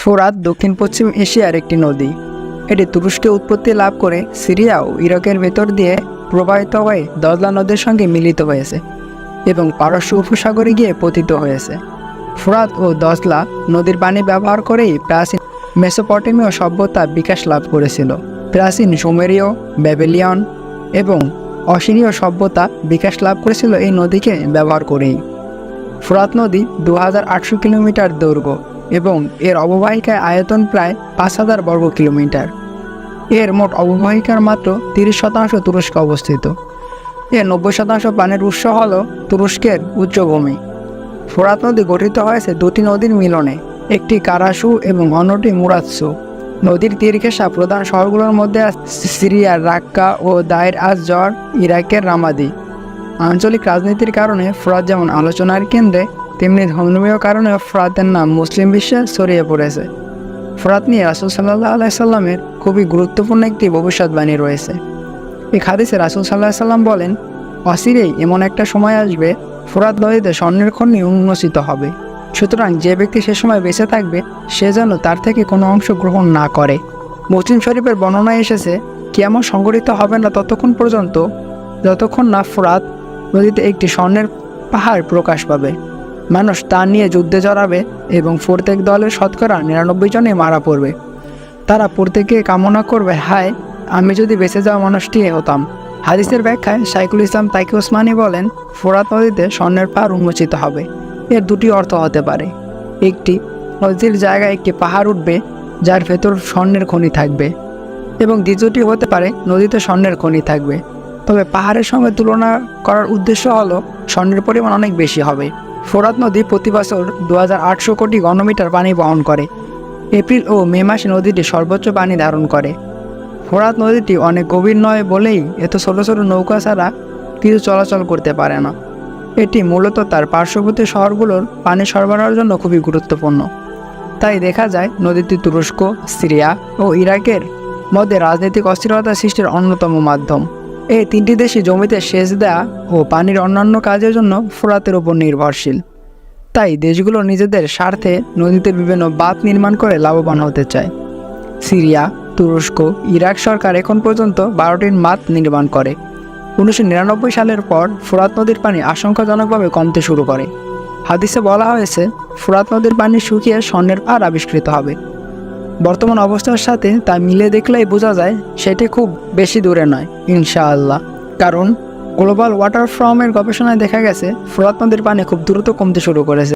ফোরাত দক্ষিণ পশ্চিম এশিয়ার একটি নদী। এটি তুরস্কে উৎপত্তি লাভ করে সিরিয়া ও ইরাকের ভেতর দিয়ে প্রবাহিত হয়ে দজলা নদীর সঙ্গে মিলিত হয়েছে এবং পারস্য উপসাগরে গিয়ে পতিত হয়েছে। ফোরাত ও দজলা নদীর পানি ব্যবহার করেই প্রাচীন মেসোপটেমীয় সভ্যতা বিকাশ লাভ করেছিল। প্রাচীন সুমেরীয়, ব্যাবিলিয়ন এবং অসিরীয় সভ্যতা বিকাশ লাভ করেছিল এই নদীকে ব্যবহার করেই। ফোরাত নদী 2800 কিলোমিটার দৈর্ঘ্য এবং এর অববাহিকায় আয়তন প্রায় 5000 বর্গ কিলোমিটার। এর মোট অববাহিকার মাত্র 30% তুরস্কে অবস্থিত। এর 90% পানির উৎস হল তুরস্কের উচ্চভূমি। ফোরাত নদী গঠিত হয়েছে দুটি নদীর মিলনে, একটি কারাসু এবং অন্যটি মুরাতসু। নদীর তীর ঘেঁষা প্রধান শহরগুলোর মধ্যে আছে সিরিয়ার রাক্কা ও দায়ের আজ জর, ইরাকের রামাদি। আঞ্চলিক রাজনীতির কারণে ফোরাত যেমন আলোচনার কেন্দ্রে, তেমনি ধর্মীয় কারণে ফোরাতের নাম মুসলিম বিশ্বে ছড়িয়ে পড়েছে। ফোরাত নিয়ে রাসূল সাল্লাল্লাহু আলাইহি সাল্লামের খুবই গুরুত্বপূর্ণ একটি ভবিষ্যৎবাণী রয়েছে। এই হাদিসে রাসূল সাল্লাল্লাহু আলাইহি সাল্লাম বলেন, অচিরেই এমন একটা সময় আসবে ফোরাত নদীতে স্বর্ণের খনি উন্মোচিত হবে। সুতরাং যে ব্যক্তি সে সময় বেঁচে থাকবে সে যেন তার থেকে কোনো অংশ গ্রহণ না করে। মুসলিম শরীফের বর্ণনায় এসেছে, কিয়ামত সংঘটিত হবে না ততক্ষণ পর্যন্ত যতক্ষণ না ফোরাত নদীতে একটি স্বর্ণের পাহাড় প্রকাশ পাবে। মানুষ তা নিয়ে যুদ্ধে জড়াবে এবং প্রত্যেক দলের শতকরা 99 জনে মারা পড়বে। তারা প্রত্যেকে কামনা করবে, হায় আমি যদি বেঁচে যাওয়া মানুষটি হতাম। হাদিসের ব্যাখ্যায় শাইখুল ইসলাম তাকি ওসমানী বলেন, ফোরাত নদীতে স্বর্ণের পাহাড় উন্মোচিত হবে। এর দুটি অর্থ হতে পারে। একটি, নদীর জায়গায় একটি পাহাড় উঠবে যার ভেতর স্বর্ণের খনি থাকবে, এবং দ্বিতীয়টি হতে পারে নদীতে স্বর্ণের খনি থাকবে, তবে পাহাড়ের সঙ্গে তুলনা করার উদ্দেশ্য হলো স্বর্ণের পরিমাণ অনেক বেশি হবে। ফোরাত নদী প্রতি বছর 2800 কোটি ঘনমিটার পানি বহন করে। এপ্রিল ও মে মাসে নদীটি সর্বোচ্চ পানি ধারণ করে। ফোরাত নদীটি অনেক গভীর নয় বলেই এত ছোট ছোট নৌকা ছাড়া কিছু চলাচল করতে পারে না। এটি মূলত তার পার্শ্ববর্তী শহরগুলোর পানি সরবরাহের জন্য খুবই গুরুত্বপূর্ণ। তাই দেখা যায় নদীটি তুরস্ক, সিরিয়া ও ইরাকের মধ্যে রাজনৈতিক অস্থিরতা সৃষ্টির অন্যতম মাধ্যম। এই তিনটি দেশই জমিতে সেচ দেয়া ও পানির অন্যান্য কাজের জন্য ফোরাতের উপর নির্ভরশীল। তাই দেশগুলো নিজেদের স্বার্থে নদীতে বিভিন্ন বাঁধ নির্মাণ করে লাভবান হতে চায়। সিরিয়া, তুরস্ক, ইরাক সরকার এখন পর্যন্ত 12টি বাঁধ নির্মাণ করে। 1999 সালের পর ফোরাত নদীর পানি আশঙ্কাজনকভাবে কমতে শুরু করে। হাদিসে বলা হয়েছে, ফোরাত নদীর পানি শুকিয়ে স্বর্ণের পাহাড় আবিষ্কৃত হবে। বর্তমান অবস্থার সাথে তা মিলে দেখলেই বোঝা যায় সেটি খুব বেশি দূরে নয়, ইনশাআল্লাহ। কারণ গ্লোবাল ওয়াটার ফোরামের গবেষণায় দেখা গেছে ফোরাত নদীর পানি খুব দ্রুত কমতে শুরু করেছে।